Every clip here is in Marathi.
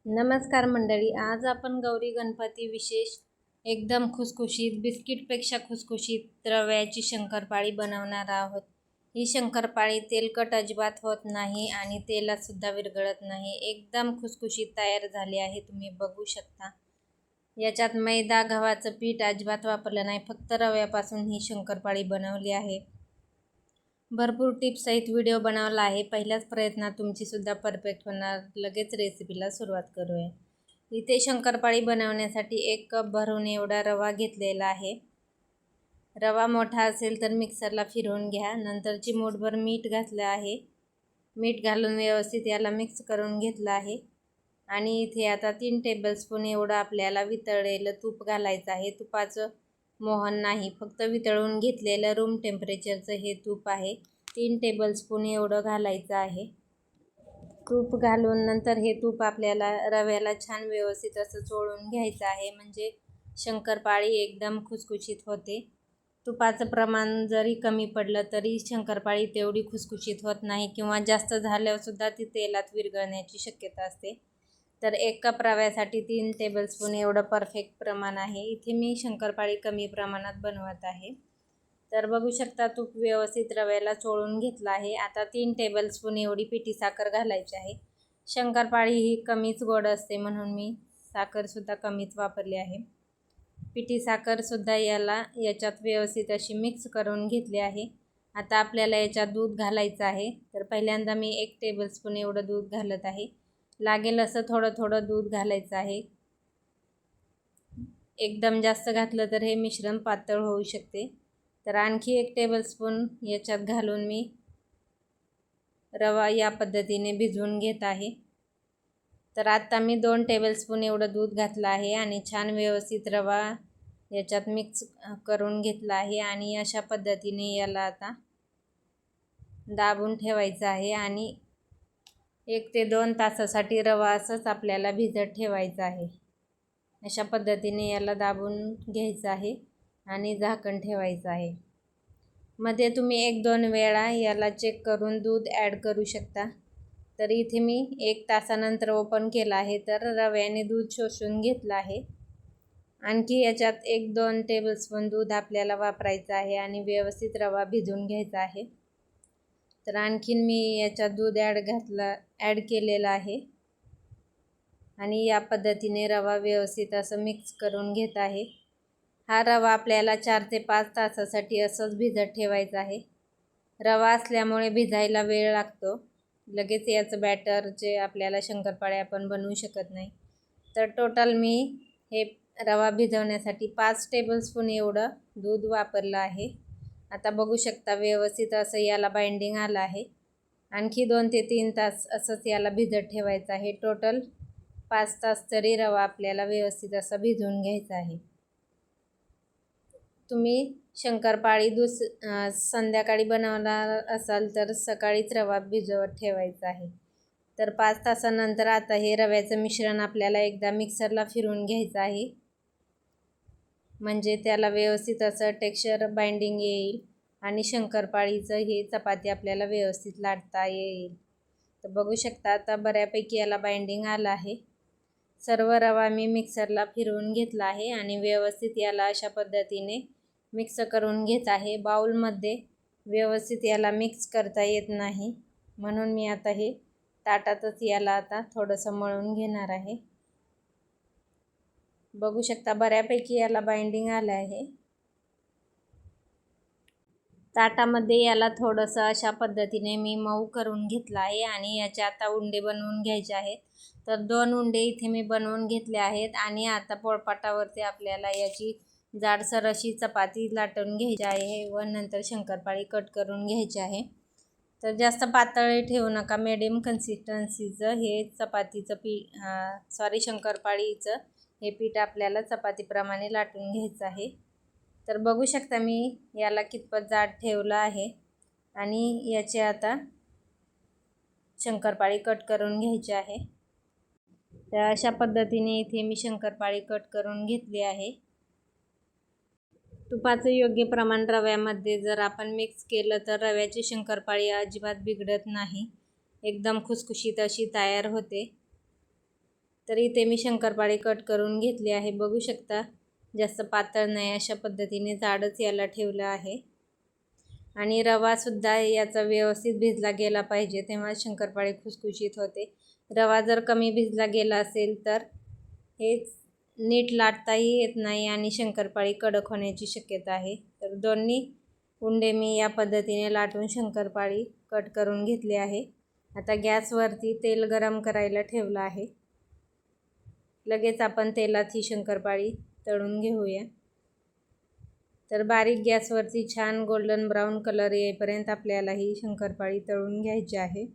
नमस्कार मंडळी, आज आपण गौरी गणपती विशेष एकदम खुसखुशीत बिस्किटपेक्षा खुसखुशीत रव्याची शंकरपाळी बनवणार आहोत। ही शंकरपाळी तेलकट अजिबात होत नाही आणि तेलात सुद्धा विरघळत नाही। एकदम खुसखुशीत तयार झाली आहे, तुम्ही बघू शकता। याच्यात मैदा गव्हाचं पीठ अजिबात वापरलं नाही, फक्त रव्यापासून ही शंकरपाळी बनवली आहे। भरपूर टिप्स सहित व्हिडिओ बनवला आहे। पहिल्याच प्रयत्नात तुमची सुद्धा परफेक्ट होणार। लगेच रेसिपीला सुरुवात करूया। इथे शंकरपाळी बनवण्यासाठी 1 कप भरून एवढा रवा घेतलेला आहे। रवा मोठा असेल तर मिक्सरला फिरवून घ्या। नंतर चिमूटभर मीठ घातलं आहे। मीठ घालून व्यवस्थित याला मिक्स करून घेतलं आहे। आणि इथे आता 3 टेबलस्पून एवढं आपल्याला वितळलेलं तूप घालायचं आहे। तुपाचं मोहन नाही, फक्त वितळून घेतलेलं रूम टेम्परेचरचं हे तूप आहे। 3 टेबलस्पून एवढं घालायचं आहे। तूप घालून नंतर हे तूप आपल्याला रव्याला छान व्यवस्थित असं चोळून घ्यायचं आहे, म्हणजे शंकरपाळी एकदम खुसखुशीत होते। तुपाचं प्रमाण जरी कमी पडलं तरी शंकरपाळी तेवढी खुसखुशीत होत नाही, किंवा जास्त झाल्यावर सुद्धा ती तेलात विरघळण्याची शक्यता असते। तर 1 कप रव्यासाठी 3 टेबलस्पून एवढं परफेक्ट प्रमाण आहे। इथे मी शंकरपाळी कमी प्रमाणात बनवत आहे। तर बघू शकता, तूप व्यवस्थित रव्याला चोळून घेतलं आहे। आता 3 टेबलस्पून एवढी पिठी साखर घालायची आहे। शंकरपाळी ही कमीच गोड असते, म्हणून मी साखरसुद्धा कमीच वापरली आहे। पिठी साखरसुद्धा याच्यात व्यवस्थित अशी मिक्स करून घेतली आहे। आता आपल्याला याच्यात दूध घालायचं आहे। तर पहिल्यांदा मी 1 टेबलस्पून एवढं दूध घालत आहे। लागेल असं थोडं थोडं दूध घालायचं आहे। एकदम जास्त घातलं तर हे मिश्रण पातळ होऊ शकते। तर आणखी 1 टेबलस्पून याच्यात घालून मी रवा या पद्धतीने भिजवून घेत आहे। तर आता मी 2 टेबलस्पून एवढं दूध घातलं आहे आणि छान व्यवस्थित रवा याच्यात मिक्स करून घेतला आहे। आणि अशा पद्धतीने याला आता दाबून ठेवायचं आहे आणि 1 ते 2 तासासाठी रवा असंच आपल्याला भिजत ठेवायचं आहे। अशा पद्धतीने याला दाबून घ्यायचं आहे आणि झाकण ठेवायचं आहे। मध्ये तुम्ही 1-2 वेळा याला चेक करून दूध ॲड करू शकता। तर इथे मी 1 तासानंतर ओपन केलं आहे, तर रव्याने दूध शोषून घेतलं आहे। आणखी याच्यात 1-2 टेबलस्पून दूध आपल्याला वापरायचं आहे आणि व्यवस्थित रवा भिजवून घ्यायचा आहे। तर आणखीन मी याच्यात दूध ॲड केलेलं आहे आणि या पद्धतीने रवा व्यवस्थित असं मिक्स करून घेत आहे। हा रवा आपल्याला 4 ते 5 तासासाठी असंच भिजत ठेवायचा आहे। रवा असल्यामुळे भिजायला वेळ लागतो, लगेच याचं बॅटर जे आपल्याला शंकरपाळ्या आपण बनवू शकत नाही। तर टोटल मी हे रवा भिजवण्यासाठी 5 टेबलस्पून एवढं दूध वापरलं आहे। आता बघू शकता, व्यवस्थित असं याला बाइंडिंग आलं आहे। आणखी 2 ते 3 तास असंच याला भिजत ठेवायचं आहे। टोटल 5 तास तरी रवा आपल्याला व्यवस्थित असा भिजवून घ्यायचा आहे। तुम्ही शंकरपाळी संध्याकाळी बनवणार असाल तर सकाळीच रवा भिजवत ठेवायचा आहे। तर 5 तासानंतर आता हे रव्याचं मिश्रण आपल्याला एकदा मिक्सरला फिरवून घ्यायचं आहे, म्हणजे त्याला व्यवस्थित असं टेक्स्चर बाइंडिंग येईल आणि शंकरपाळीचं हे चपाती आपल्याला व्यवस्थित लाटता येईल। तर बघू शकता, आता बऱ्यापैकी याला बाइंडिंग आलं आहे। सर्व रवा मी मिक्सरला फिरवून घेतला आहे आणि व्यवस्थित याला अशा पद्धतीने मिक्स करून घेत आहे। बाउलमध्ये व्यवस्थित याला मिक्स करता येत नाही, म्हणून मी आता हे ताटातच याला आता थोडंसं मळून घेणार आहे। बघू शकता, बऱ्यापैकी याला बाइंडिंग आलं आहे। ताटामध्ये याला थोडंसं अशा पद्धतीने मी मऊ करून घेतलं आहे आणि याचे आता उंडे बनवून घ्यायचे आहेत। तर 2 उंडे इथे मी बनवून घेतले आहेत आणि आता पोळपाटावरती आपल्याला याची जाडसर अशी चपाती लाटून घ्यायची आहे व नंतर शंकरपाळी कट करून घ्यायची आहे। तर जास्त पातळ ठेवू नका, मिडियम कन्सिस्टन्सीचं हे शंकरपाळीचं हे पीठ आपल्याला चपातीप्रमाणे लाटून घ्यायचं आहे। तर बघू शकता, मी याला कितपत जाड ठेवलं आहे आणि याचे आता शंकरपाळी कट करून घ्यायची आहे। तर अशा पद्धतीने इथे मी शंकरपाळी कट करून घेतली आहे। तुपाचं योग्य प्रमाण रव्यामध्ये जर आपण मिक्स केलं तर रव्याची शंकरपाळी अजिबात बिघडत नाही, एकदम खुसखुशीत अशी तयार होते। तर इथे मी शंकरपाळी कट करून घेतली आहे. बघू शकता जास्त पातळ नाही, अशा पद्धतीने जाडच याला ठेवलं आहे. आणि रवासुद्धा याचा व्यवस्थित भिजला गेला पाहिजे, तेव्हा शंकरपाळी खुसखुशीत होते. रवा जर कमी भिजला गेला असेल तर हे नीट लाटताही येत नाही आणि शंकरपाळी कडक होण्याची शक्यता आहे. तर दोन्ही उंडे मी या पद्धतीने लाटून शंकरपाळी कट करून घेतले आहे. आता गॅसवरती तेल गरम करायला ठेवलं आहे. लगेच आपण तेलात ही शंकरपाळी तळून घेऊया. तर बारीक गॅसवरती छान गोल्डन ब्राऊन कलर येईपर्यंत आपल्याला ही शंकरपाळी तळून घ्यायची आहे.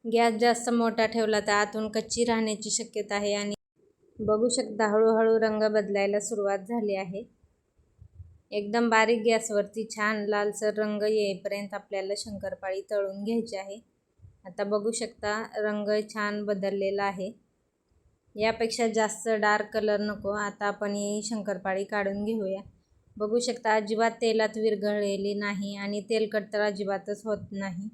गॅस जास्त मोठा ठेवला तर आतून कच्ची राहण्याची शक्यता आहे आणि बघू शकता हळूहळू रंग बदलायला सुरुवात झाली आहे. एकदम बारीक गॅसवरती छान लालसर रंग येईपर्यंत आपल्याला शंकरपाळी तळून घ्यायची आहे. आता बघू शकता रंग छान बदललेला आहे. यापेक्षा जास्त डार्क कलर नको. आता आपण ही शंकरपाळी काढून घेऊया. बघू शकता अजिबात तेलात विरघळलेली नाही आणि तेलकट तर अजिबातच होत नाही.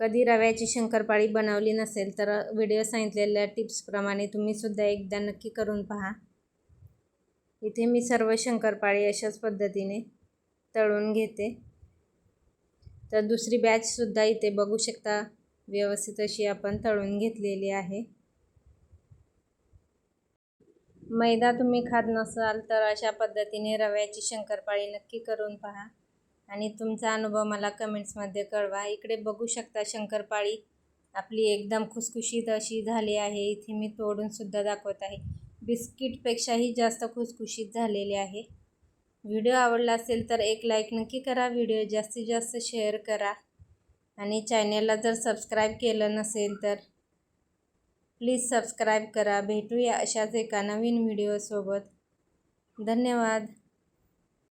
कधी रव्याची शंकरपाळी बनवली नसेल तर व्हिडिओ सांगितलेल्या टिप्सप्रमाणे तुम्हीसुद्धा एकदा नक्की करून पहा. इथे मी सर्व शंकरपाळी अशाच पद्धतीने तळून घेते. तर दुसरी बॅचसुद्धा इथे बघू शकता व्यवस्थित अशी आपण तळून घेतलेली आहे. मैदा तुम्ही खात नसाल तर अशा पद्धतीने रव्याची शंकरपाळी नक्की करून पहा आणि तुमचा अनुभव मला कमेंट्समध्ये कळवा. इकडे बघू शकता शंकरपाळी आपली एकदम खुसखुशीत अशी झाली आहे. इथे मी तोडूनसुद्धा दाखवत आहे. बिस्किटपेक्षाही जास्त खुसखुशीत झालेली आहे. व्हिडिओ आवडला असेल तर एक लाईक नक्की करा. व्हिडिओ जास्तीत जास्त शेअर करा आणि चॅनलला जर सबस्क्राईब केलं नसेल तर प्लीज सबस्क्राईब करा. भेटूया अशाच एका नवीन व्हिडिओसोबत. धन्यवाद.